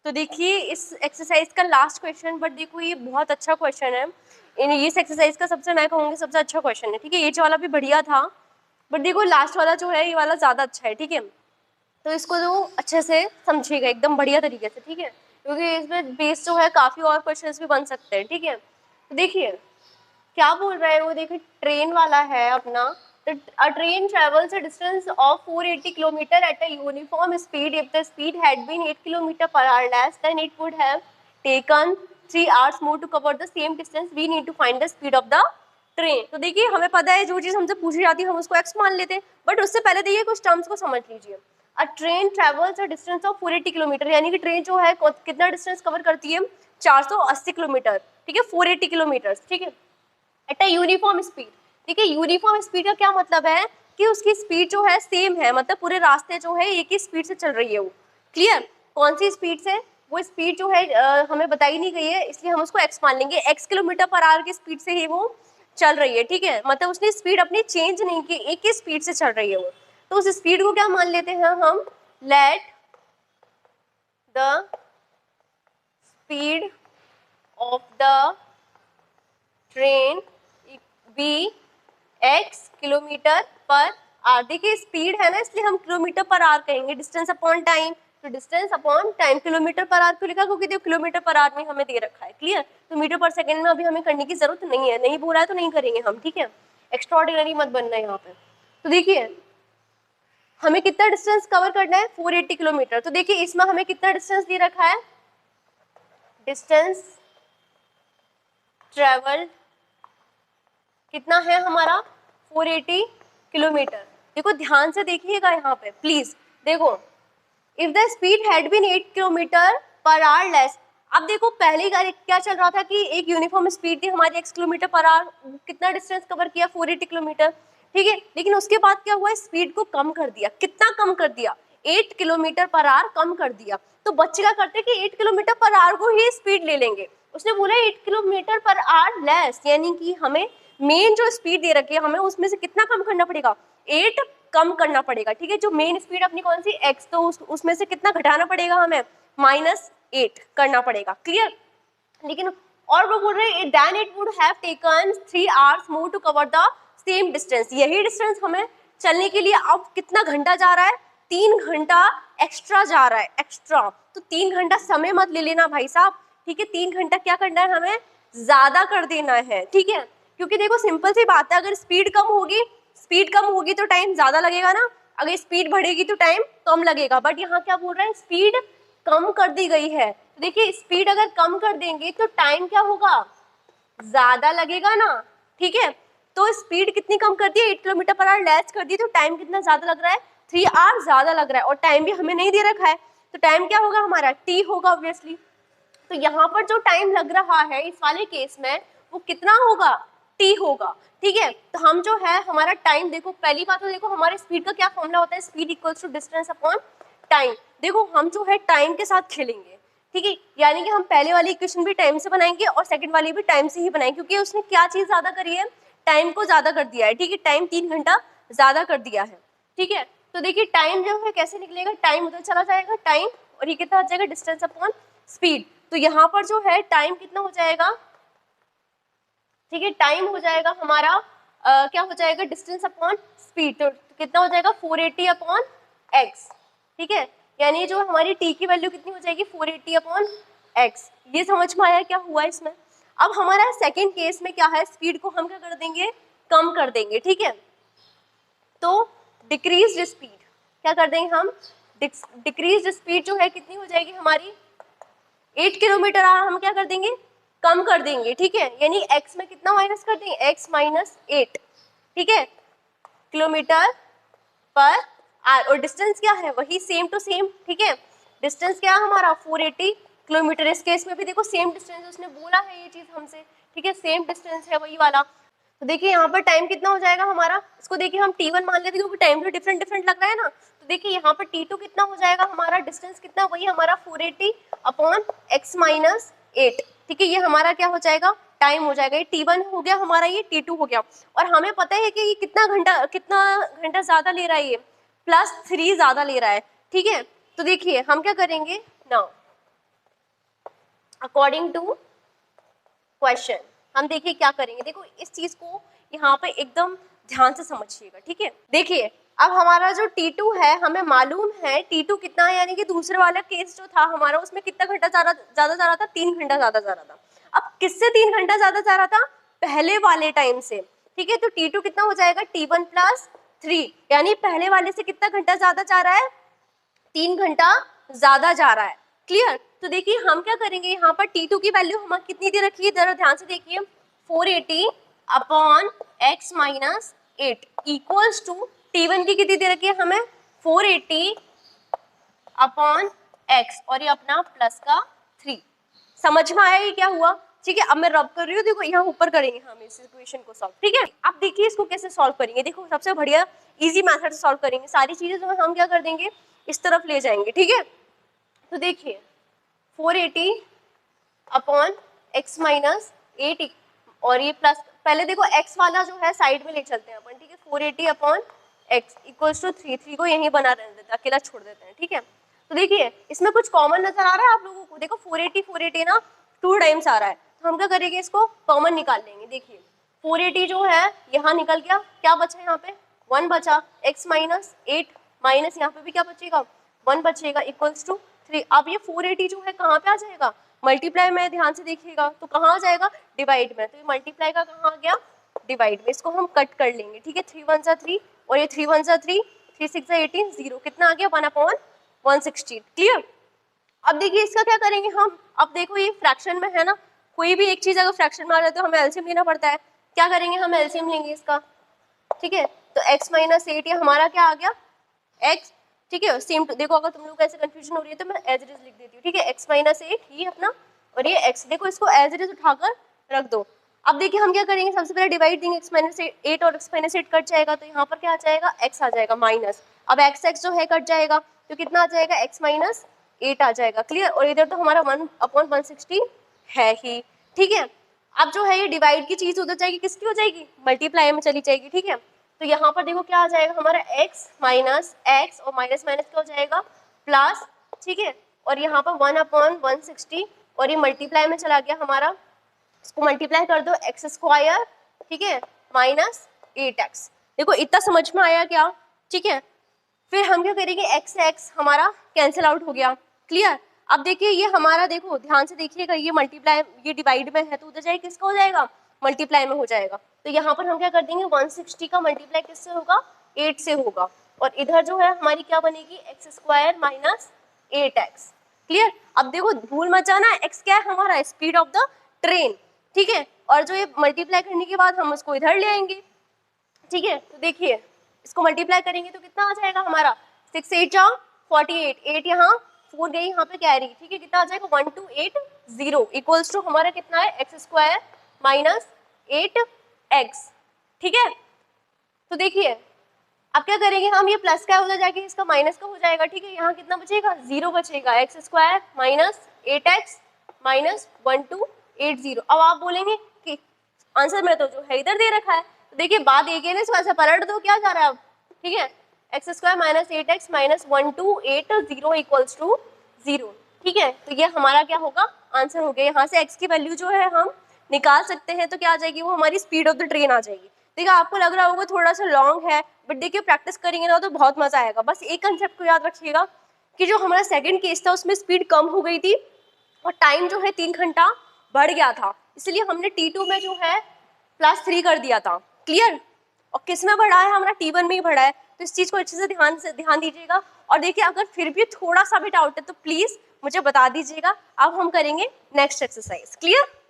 तो देखिए इस एक्सरसाइज का लास्ट क्वेश्चन, बट देखो ये बहुत अच्छा क्वेश्चन है। इस एक्सरसाइज का सबसे मैं कहूँगी सबसे अच्छा क्वेश्चन है, ठीक है। ये वाला भी बढ़िया था, बट देखो लास्ट वाला जो है ये वाला ज़्यादा अच्छा है, ठीक है। तो इसको जो अच्छे से समझिएगा एकदम बढ़िया तरीके से, ठीक है, क्योंकि इसमें बेस जो है काफ़ी और क्वेश्चंस भी बन सकते हैं, ठीक है। तो देखिए क्या बोल रहा है वो, देखिए ट्रेन वाला है अपना। A train travels a distance of 480 km at a uniform speed. If the speed had been 8 km per hour less, then it would have taken 3 hours more to cover the same distance. We need to find the speed of the train. तो देखिए हमें पता है जो चीज़ हमसे पूछी जाती है हम उसको x मान लेते हैं, बट उससे पहले देखिए कुछ टर्म्स को समझ लीजिए। A train travels a distance of 480 km, यानी कि ट्रेन जो है कितना डिस्टेंस कवर करती है, 480 किलोमीटर, ठीक है, 480 किलोमीटर, ठीक है, एट अ यूनिफॉर्म स्पीड। ठीक है, यूनिफॉर्म स्पीड का क्या मतलब है कि उसकी स्पीड जो है सेम है, मतलब पूरे रास्ते जो है एक ही स्पीड से चल रही है वो। क्लियर, कौन सी स्पीड से, वो स्पीड जो है हमें बताई नहीं गई है, इसलिए हम उसको एक्स मान लेंगे। एक्स किलोमीटर पर आवर की स्पीड से ही वो चल रही है, ठीक है, मतलब उसने स्पीड अपनी चेंज नहीं की, एक ही स्पीड से चल रही है वो। तो उस स्पीड को क्या मान लेते हैं हम, let the speed of the train be x kilometre per hour. देखिए स्पीड है ना, इसलिए हम किलोमीटर पर आर कहेंगे, डिस्टेंस अपॉन टाइम, तो distance upon time kilometre per hour क्यों लिखा, क्योंकि देखो किलोमीटर पर आर में हमें दे रखा है। क्लियर, तो मीटर पर सेकंड में अभी हमें करने की जरूरत नहीं है, नहीं बोला है तो नहीं करेंगे हम, ठीक है, एक्स्ट्रा ऑर्डिनरी मत बनना है यहाँ पे। तो देखिए हमें कितना डिस्टेंस कवर करना है, 480 किलोमीटर। तो देखिए इसमें हमें कितना डिस्टेंस दे रखा है, डिस्टेंस ट्रेवल्ड कितना है हमारा, 480 किलोमीटर। देखो ध्यान से देखिएगा यहाँ पे प्लीज, देखो if the speed had been 8 kilometre per hour less. अब देखो पहले क्या चल रहा था कि एक यूनिफॉर्म स्पीड थी हमारी x किलोमीटर पर आवर, कितना डिस्टेंस कवर किया, 480 किलोमीटर, ठीक है। लेकिन उसके बाद क्या हुआ, स्पीड को कम कर दिया, कितना कम कर दिया, 8 किलोमीटर पर आवर कम कर दिया। तो बच्चे क्या करते कि 8 किलोमीटर पर आवर को ही स्पीड ले लेंगे, उसने बोला 8 किलोमीटर पर आवर लेस, यानी कि हमें मेन जो स्पीड दे रखी है हमें उसमें से कितना कम करना पड़ेगा, 8 कम करना पड़ेगा, ठीक है। जो मेन स्पीड अपनी कौन सी x, तो उसमें से कितना घटाना पड़ेगा हमें, -8 करना पड़ेगा। क्लियर, लेकिन और वो बोल रहे हैं then it would have taken 3 hours more to cover the same distance. यही डिस्टेंस हमें चलने के लिए अब कितना घंटा जा रहा है, 3 घंटा एक्स्ट्रा जा रहा है, एक्स्ट्रा। तो 3 घंटा समय मत ले लेना भाई साहब, ठीक है, 3 घंटा क्या करना है हमें, ज्यादा कर देना है, ठीक है। क्योंकि देखो सिंपल सी बात है, अगर स्पीड कम होगी तो टाइम ज्यादा लगेगा ना, अगर स्पीड बढ़ेगी तो टाइम कम लगेगा। बट यहाँ क्या बोल रहे हैं, स्पीड कम कर दी गई है। तो देखिए स्पीड अगर कम कर देंगे तो टाइम क्या होगा, ज्यादा लगेगा ना, ठीक है। तो स्पीड कितनी कम कर दी है, 8 किलोमीटर पर आवर लेस कर दी, तो टाइम कितना ज्यादा लग रहा है, 3 hours ज्यादा लग रहा है, और टाइम भी हमें नहीं दे रखा है, तो टाइम क्या होगा हमारा, टी होगा ऑब्वियसली। तो यहाँ पर जो टाइम लग रहा है इस वाले केस में वो कितना होगा, टी होगा, ठीक है। तो हम जो है हमारा टाइम, देखो पहली बात तो देखो हमारे स्पीड का क्या फॉर्मूला होता है, speed equals to distance upon time. देखो हम जो है टाइम के साथ खेलेंगे, ठीक है, यानी कि हम पहले वाली इक्वेशन भी टाइम से बनाएंगे और सेकंड वाली भी टाइम से ही बनाएंगे, क्योंकि उसने क्या चीज ज्यादा करी है, टाइम को ज्यादा कर दिया है, ठीक है, टाइम 3 घंटा ज्यादा कर दिया है, ठीक है। तो देखिए टाइम जो है कैसे निकलेगा, टाइम उधर चला जाएगा टाइम, और ये कितना आ जाएगा, डिस्टेंस अपॉन स्पीड। तो यहाँ पर जो है टाइम कितना हो जाएगा, ठीक है, टाइम हो जाएगा हमारा क्या हो जाएगा, डिस्टेंस अपॉन स्पीड, तो कितना हो जाएगा 480 अपॉन एक्स, ठीक है, यानी जो हमारी टी की वैल्यू कितनी हो जाएगी 480 अपॉन एक्स। ये समझ में आया क्या हुआ इसमें। अब हमारा सेकेंड केस में क्या है, स्पीड को हम क्या कर देंगे, कम कर देंगे, ठीक है। तो डिक्रीज स्पीड क्या कर देंगे हम, डिक्रीज स्पीड जो है कितनी हो जाएगी हमारी, 8 किलोमीटर आवर हम क्या कर देंगे, कम कर देंगे, ठीक है, यानी x में कितना माइनस कर देंगे, x -8, ठीक है, किलोमीटर पर आवर, और डिस्टेंस क्या है वही सेम टू सेम, ठीक है, डिस्टेंस क्या है हमारा 480 किलोमीटर। इस केस में भी देखो सेम डिस्टेंस उसने बोला है ये चीज हमसे, ठीक है, सेम डिस्टेंस है वही वाला। तो देखिए यहाँ पर टाइम कितना हो जाएगा हमारा, इसको देखिए हम t1 मान लेते हैं क्योंकि टाइम तो डिफरेंट डिफरेंट लग रहा है ना। तो देखिए यहाँ पर t2 कितना हो जाएगा हमारा, डिस्टेंस कितना वही हमारा 480 अपॉन x -8, ठीक है, ये हमारा क्या हो जाएगा, टाइम हो जाएगा। ये t1 हो गया हमारा, ये t2 हो गया, और हमें पता है कि ये कितना घंटा ज्यादा ले रहा है, ये +3 ज्यादा ले रहा है, ठीक है। तो देखिए हम क्या करेंगे नाउ, अकॉर्डिंग टू क्वेश्चन हम देखिए क्या करेंगे। देखो इस चीज को यहाँ पे एकदम ध्यान से समझिएगा, ठीक है। देखिए अब हमारा जो T2 है, हमें मालूम है T2 कितना है, यानी कि दूसरे वाला केस जो था हमारा उसमें कितना घंटा ज्यादा जा रहा था, 3 घंटा ज्यादा जा रहा था। अब किससे 3 घंटा ज्यादा जा रहा था, पहले वाले टाइम से, ठीक है। तो T2 कितना हो जाएगा, T1 + 3, यानी पहले वाले से कितना घंटा ज्यादा जा रहा है, 3 घंटा ज्यादा जा रहा है। क्लियर। तो देखिए हम क्या करेंगे, यहाँ पर T2 की वैल्यू हम कितनी दे रखी है, जरा ध्यान से देखिए, 480/x - 8 इक्वल्स टू T1 की कितनी दे रखी है हमें, 480/x और ये अपना प्लस का 3। समझ में आया ये क्या हुआ, ठीक है। अब मैं रब कर रही हूँ, देखो यहाँ ऊपर करेंगे हम इस इक्वेशन को सॉल्व, ठीक है। अब देखिए इसको कैसे सॉल्व करेंगे, देखो सबसे बढ़िया इजी मेथड से सॉल्व करेंगे। सारी चीजें जो है हम क्या कर देंगे, इस तरफ ले जाएंगे, ठीक है। तो देखिए 480/x - 8 और ये प्लस, पहले देखो x वाला जो है साइड में ले चलते हैं अपन, ठीक है। 480/x इक्वल्स टू 3 को यहीं बना रहने देते हैं, अकेला छोड़ देते हैं, ठीक है। तो देखिए इसमें कुछ कॉमन नजर आ रहा है आप लोगों को, देखो 480 ना 2 टाइम्स आ रहा है, तो हम क्या करेंगे, इसको कॉमन निकाल लेंगे। देखिए 480 जो है यहाँ निकल गया, क्या बचा यहाँ पे, 1 बचा, x - 8 माइनस यहाँ पे भी क्या बचेगा, 1 बचेगा, इक्वल्स टू 3। अब ये 480 जो है कहाँ पे आ जाएगा, मल्टीप्लाई में, ध्यान से देखिएगा, तो कहाँ आ जाएगा, डिवाइड में। तो ये मल्टीप्लाई का कहाँ आ गया, डिवाइड में। इसको हम कट कर लेंगे, ठीक है। 3 1 जा 3 और ये 3 1 जा 3, 3 6 जा 18, 0 कितना आ गया, 1/116। क्लियर। अब देखिए इसका क्या करेंगे हम, अब देखो ये फ्रैक्शन में है ना, कोई भी एक चीज अगर फ्रैक्शन में आ जाए तो हमें एलसीएम लेना पड़ता है। क्या करेंगे, हम एलसीएम लेंगे इसका, ठीक है। तो x - 8 ये हमारा क्या आ गया, x, ठीक है। सेम देखो, अगर तुम लोग ऐसे कंफ्यूजन हो रही है तो मैं एज इट इज लिख देती हूँ, ठीक है। x - 8 ये अपना और ये x, देखो इसको एज इट इज उठाकर रख दो। अब देखिए हम क्या करेंगे, सबसे पहले डिवाइड देंगे, x - 8 और x - 8 कट जाएगा, तो यहाँ पर क्या आ जाएगा, x आ जाएगा माइनस। अब x जो है कट जाएगा, तो कितना आ जाएगा, x - 8 आ जाएगा। क्लियर। और इधर तो हमारा 1/116 है ही, ठीक है। अब जो है ये डिवाइड की चीज उधर जाएगी, किसकी हो जाएगी, मल्टीप्लाई में चली जाएगी, ठीक है। तो यहाँ पर देखो क्या आ जाएगा हमारा, x माइनस x और माइनस माइनस क्या हो जाएगा, प्लस, ठीक है। और यहाँ पर 1/160 और ये मल्टीप्लाई में चला गया हमारा, इसको मल्टीप्लाई कर दो, x², ठीक है, माइनस 8x। देखो इतना समझ में आया क्या, ठीक है। फिर हम क्या करेंगे, x हमारा कैंसिल आउट हो गया। क्लियर। अब देखिए ये हमारा, देखो ध्यान से देखिएगा, ये मल्टीप्लाई, ये डिवाइड में है तो उधर जाए किसका हो जाएगा, मल्टीप्लाई में हो जाएगा। तो यहाँ पर हम क्या कर देंगे, 160 का मल्टीप्लाई किससे होगा, 8 से होगा। और इधर जो है हमारी क्या बनेगी, x² माइनस 8x। क्लियर। अब देखो भूल मत जाना, x क्या है हमारा, स्पीड ऑफ द ट्रेन, ठीक है। और जो ये मल्टीप्लाई करने के बाद हम उसको इधर ले आएंगे, ठीक है। तो देखिए इसको मल्टीप्लाई करेंगे तो कितना आ जाएगा हमारा, 6 8 जा 48, 8 यहाँ 4 गई यहाँ पे कैरी, ठीक है। कितना आ जाएगा, 1280 इक्वल्स टू हमारा कितना है, x² माइनस 8x, ठीक है। तो देखिए अब क्या करेंगे हम, ये प्लस का उधर जाके इसका माइनस का हो जाएगा, ठीक है। यहाँ कितना बचेगा, 0 बचेगा, x² माइनस 8x माइनस 1280। अब आप बोलेंगे कि आंसर में तो जो है इधर दे रखा है, तो देखिए बात एक है ना, इसको ऐसे पलट दो, क्या जा रहा है अब, ठीक है। x² minus 8x minus 1280 equals to 0, ठीक है। तो ये हमारा क्या होगा, आंसर हो गया। यहाँ से x की वैल्यू जो है हम निकाल सकते हैं, तो क्या आ जाएगी, वो हमारी स्पीड ऑफ द ट्रेन आ जाएगी। देखिए आपको लग रहा होगा थोड़ा सा लॉन्ग है, बट देखिए प्रैक्टिस करेंगे ना तो बहुत मजा आएगा। बस एक कंसेप्ट को याद रखिएगा कि जो हमारा सेकंड केस था उसमें स्पीड कम हो गई थी और टाइम जो है 3 घंटा बढ़ गया था, इसलिए हमने T2 में जो है +3 कर दिया था। क्लियर। और किस में बढ़ा है, हमारा T1 में ही बढ़ा है। तो इस चीज को अच्छे से ध्यान दीजिएगा। और देखिए अगर फिर भी थोड़ा सा भी डाउट है तो प्लीज मुझे बता दीजिएगा। अब हम करेंगे नेक्स्ट एक्सरसाइज। क्लियर।